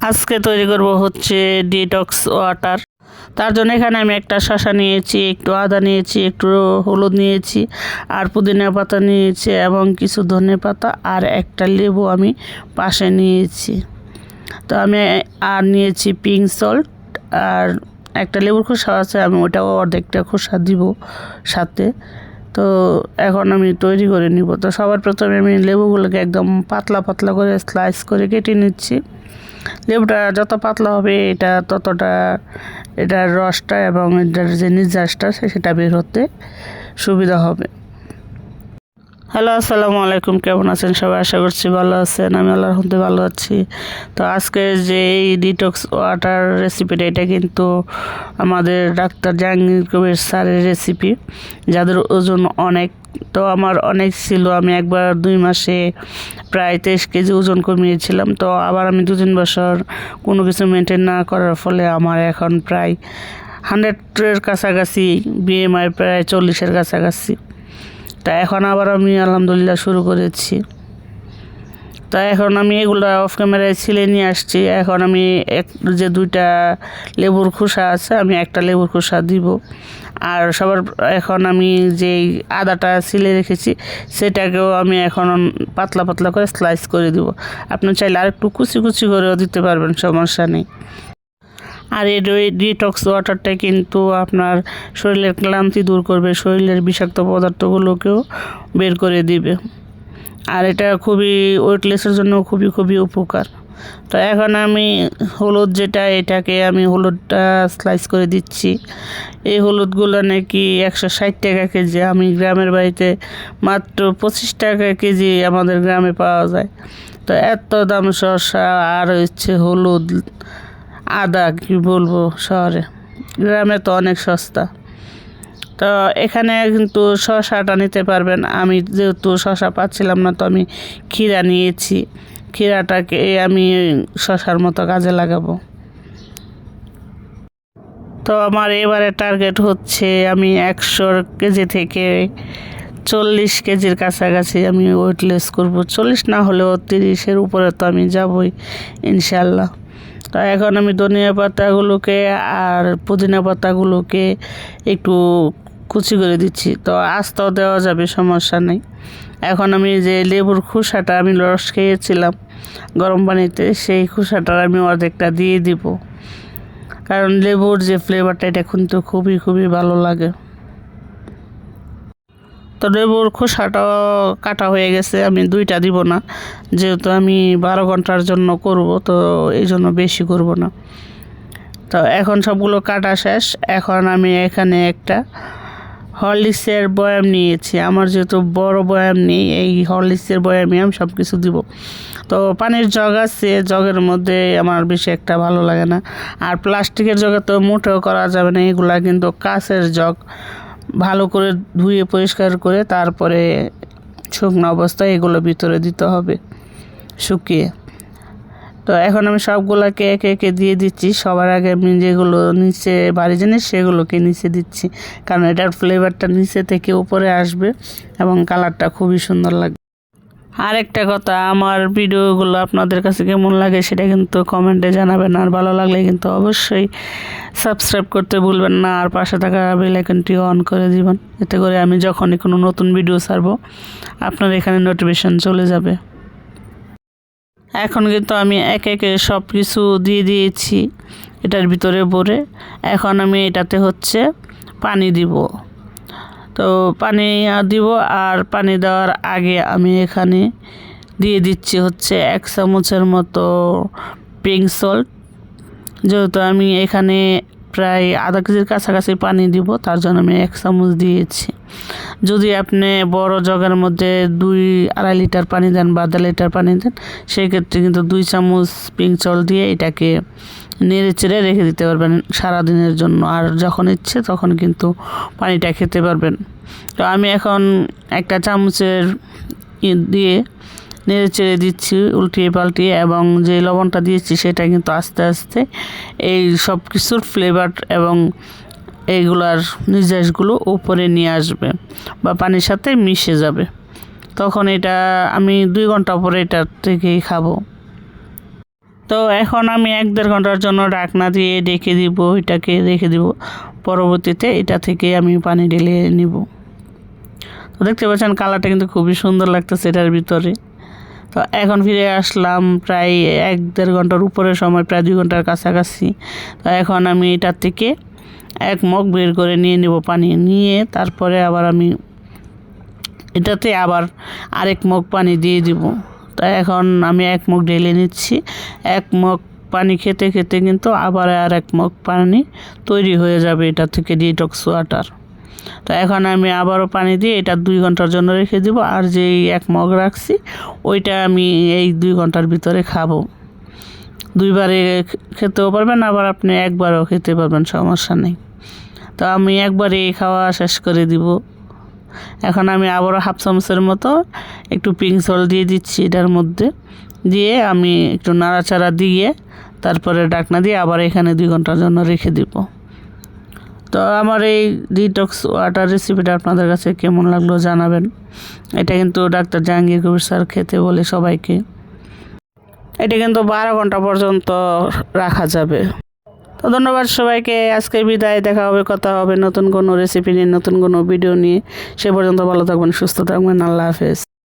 আজকে তৈরি করব হচ্ছে ডিটক্স ওয়াটার। তার জন্য এখানে আমি একটা শসা নিয়েছি, একটু আদা নিয়েছি, একটু হলুদ নিয়েছি, আর পুদিনা পাতা নিয়েছি এবং কিছু ধনে পাতা আর একটা লেবু আমি পাশে নিয়েছি। তো আমি আর নিয়েছি পিঙ্ক সল্ট আর একটা লেবুর খোসা আছে, আমি ওটাও অর্ধেকটা খোসা দিব সাথে। তো এখন আমি তৈরি করে নিব। তো সবার প্রথমে আমি লেবুগুলোকে একদম পাতলা পাতলা করে স্লাইস করে কেটে নিচ্ছি। লেবুটা যত পাতলা হবে এটা ততটা এটার রসটা এবং এটার যে নির্যাসটা সেটা বের হতে সুবিধা হবে। হ্যালো, আসসালামু আলাইকুম। কেমন আছেন সবাই? আশা করছি ভালো আছেন। আমি আল্লাহর রহমতে ভালো আছি। তো আজকে যে এই ডিটক্স ওয়াটার রেসিপিটা, এটা কিন্তু আমাদের ডাক্তার জাহাঙ্গীর কবির স্যারের রেসিপি, যাদের ওজন অনেক। তো আমার অনেক ছিল, আমি একবার 2 মাসে প্রায় 23 কেজি ওজন কমিয়েছিলাম। তো আবার আমি 2-3 বছর কোনো কিছু মেনটেন না করার ফলে আমার এখন প্রায় 100-এর কাছাকাছি, বিএমআই প্রায় 40-এর কাছাকাছি। তা এখন আবার আমি আলহামদুলিল্লাহ শুরু করেছি। তা এখন আমি এগুলো অফ ক্যামেরায় ছিলে নিয়ে আসছি। এখন আমি যে 2টা লেবুর খোসা আছে, আমি একটা লেবুর খোসা দিব। আর সবার এখন আমি যেই আদাটা ছিলে রেখেছি সেটাকেও আমি এখন পাতলা পাতলা করে স্লাইস করে দিব। আপনি চাইলে আর একটু কুচি কুচি করেও দিতে পারবেন, সমস্যা নেই। আর এই ডিটক্স ওয়াটারটা কিন্তু আপনার শরীরের ক্লান্তি দূর করবে, শরীরের বিষাক্ত পদার্থগুলোকেও বের করে দিবে। আর এটা খুবই ওয়েটলেসের জন্য খুবই খুবই উপকার। তো এখন আমি হলুদ যেটা, এটাকে আমি হলুদটা স্লাইস করে দিচ্ছি। এই হলুদগুলো নাকি 160 টাকা কেজি। আমি গ্রামের বাড়িতে মাত্র 25 টাকা কেজি আমাদের গ্রামে পাওয়া যায়। তো এত দাম শসা আর হচ্ছে হলুদ, আদা, কি বলবো, শহরে, গ্রামে তো অনেক সস্তা। তো এখানে কিন্তু শসাটা নিতে পারবেন। আমি যেহেতু শসা পাচ্ছিলাম না, তো আমি ক্ষীরা নিয়েছি। ক্ষীরাটাকে আমি শসার মতো কাজে লাগাবো। তো আমার এবারে টার্গেট হচ্ছে আমি 100 কেজি থেকে 40 কেজির কাছাকাছি আমি ওয়েটলেস করব। 40 না হলেও 30-এর উপরে তো আমি যাবই ইনশাল্লাহ। তো এখন আমি ধনিয়া পাতাগুলোকে আর পুদিনা পাতাগুলোকে একটু কুচি করে দিচ্ছি। তো আস্তেও দেওয়া যাবে, সমস্যা নেই। এখন আমি যে লেবুর খোসাটা আমি রস খেয়েছিলাম গরম পানিতে, সেই খোসাটা আমি অর্ধেকটা দিয়ে দিব, কারণ লেবুর যে ফ্লেভারটা এটা কিন্তু খুবই খুবই ভালো লাগে। তো লেবুর খোসাটাও কাটা হয়ে গেছে, আমি 2টা দিব না, যেহেতু আমি 12 ঘন্টার জন্য করব, তো এই জন্য বেশি করব না। তো এখন সবগুলো কাটা শেষ। এখন আমি এখানে একটা হরলিক্সের বয়াম নিয়েছি। আমার যেহেতু বড় বয়াম নেই, এই হরলিক্সের বয়ামে আমি সব কিছু দিব। তো পানির জগ আছে, জগের মধ্যে আমার বেশি একটা ভালো লাগে না। আর প্লাস্টিকের জগে তো মোটেও করা যাবে না, এগুলা কিন্তু কাঁচের জগ। ভালো করে ধুয়ে পরিষ্কার করে তারপরে শুকনো অবস্থায় এগুলো ভিতরে দিতে হবে শুকিয়ে। তো এখন আমি সবগুলোকে একে একে দিয়ে দিচ্ছি। সবার আগে আমি যেগুলো নিচে ভারী জিনিস সেগুলোকে নিচে দিচ্ছি, কারণ এটার ফ্লেভারটা নিচে থেকে উপরে আসবে এবং কালারটা খুবই সুন্দর লাগবে। আরেকটা কথা, আমার ভিডিওগুলো আপনাদের কাছে কেমন লাগে সেটা কিন্তু কমেন্টে জানাবেন। আর ভালো লাগলে কিন্তু অবশ্যই সাবস্ক্রাইব করতে ভুলবেন না, আর পাশে থাকা বেল আইকনটি অন করে দিবেন, এতে করে আমি যখনই কোনো নতুন ভিডিও ছাড়বো আপনার এখানে নোটিফিকেশন চলে যাবে। এখন কিন্তু আমি একে একে সব কিছু দিয়ে দিয়েছি এটার ভিতরে ভরে। এখন আমি এটাতে হচ্ছে পানি দিব। তো পানি দিব, আর পানি দেওয়ার আগে আমি এখানে দিয়ে দিচ্ছি হচ্ছে 1 চামচের মতো পিঙ্ক সল্ট। যেহেতু আমি এখানে প্রায় আধা কেজির কাছাকাছি পানি দিব, তার জন্য আমি 1 চামচ দিয়েছি। যদি আপনি বড় জগের মধ্যে 2-2.5 লিটার পানি দেন বা 1.5 লিটার পানি দেন, সেই ক্ষেত্রে কিন্তু 2 চামচ পিঙ্ক সল্ট দিয়ে এটাকে নেড়ে চেড়ে রেখে দিতে পারবেন সারাদিনের জন্য। আর যখন ইচ্ছে তখন কিন্তু পানিটা খেতে পারবেন। তো আমি এখন একটা চামচের দিয়ে নেড়ে চেড়ে দিচ্ছি উল্টিয়ে পাল্টিয়ে, এবং যে লবণটা দিয়েছি সেটা কিন্তু আস্তে আস্তে এই সব কিছুর ফ্লেভার এবং এইগুলার নির্যাসগুলো উপরে নিয়ে আসবে বা পানির সাথে মিশে যাবে। তখন এটা আমি 2 ঘন্টা পরে এটা থেকেই খাবো। তো এখন আমি 1-1.5 ঘন্টার জন্য ঢাকনা দিয়ে রেখে দিব, এটাকে রেখে দিব। পরবর্তীতে এটা থেকে আমি পানি ঢেলে নিব। তো দেখতে পাচ্ছেন কালারটা কিন্তু খুবই সুন্দর লাগতেছে এটার ভিতরে। তো এখন ফিরে আসলাম প্রায় 1-1.5 ঘন্টার উপরে সময়, প্রায় 2 ঘন্টার কাছাকাছি। তো এখন আমি এটার থেকে 1 মগ বের করে নিয়ে নেব পানি, নিয়ে তারপরে আবার আমি এটাতে আবার আরেক মগ পানি দিয়ে দিব। তো এখন আমি 1 মগ ঢেলে নিচ্ছি। 1 মগ পানি খেতে খেতে কিন্তু আবার আর 1 মগ পানি তৈরি হয়ে যাবে এটা থেকে ডিটক্স ওয়াটার। তো এখন আমি আবারও পানি দিয়ে এটা 2 ঘন্টার জন্য রেখে দিব। আর যেই 1 মগ রাখছি ওইটা আমি এই 2 ঘন্টার ভিতরে খাবো। 2 বারে খেতেও পারবেন, আবার আপনি 1 বারেও খেতে পারবেন, সমস্যা নেই। তো আমি একবারে খাওয়া শেষ করে দিব। এখন আমি আবারও 1/2 চামচের মতো একটু পিঙ্ক সল্ট দিয়ে দিচ্ছি এটার মধ্যে, দিয়ে আমি একটু নাড়াচাড়া দিয়ে তারপরে ঢাকনা দিয়ে আবার এখানে 2 ঘন্টার জন্য রেখে দিব। তো আমার এই ডিটক্স ওয়াটার রেসিপিটা আপনাদের কাছে কেমন লাগলো জানাবেন। এটা কিন্তু ডাক্তার জাহাঙ্গীর কবির স্যার খেতে বলে সবাইকে। এটা কিন্তু 12 ঘন্টা পর্যন্ত রাখা যাবে। তো ধন্যবাদ সবাইকে, আজকে বিদায়। দেখা হবে, কথা হবে নতুন কোনো রেসিপি নিয়ে, নতুন কোনো ভিডিও নিয়ে। সে পর্যন্ত ভালো থাকবেন, সুস্থ থাকবেন। আল্লাহ হাফেজ।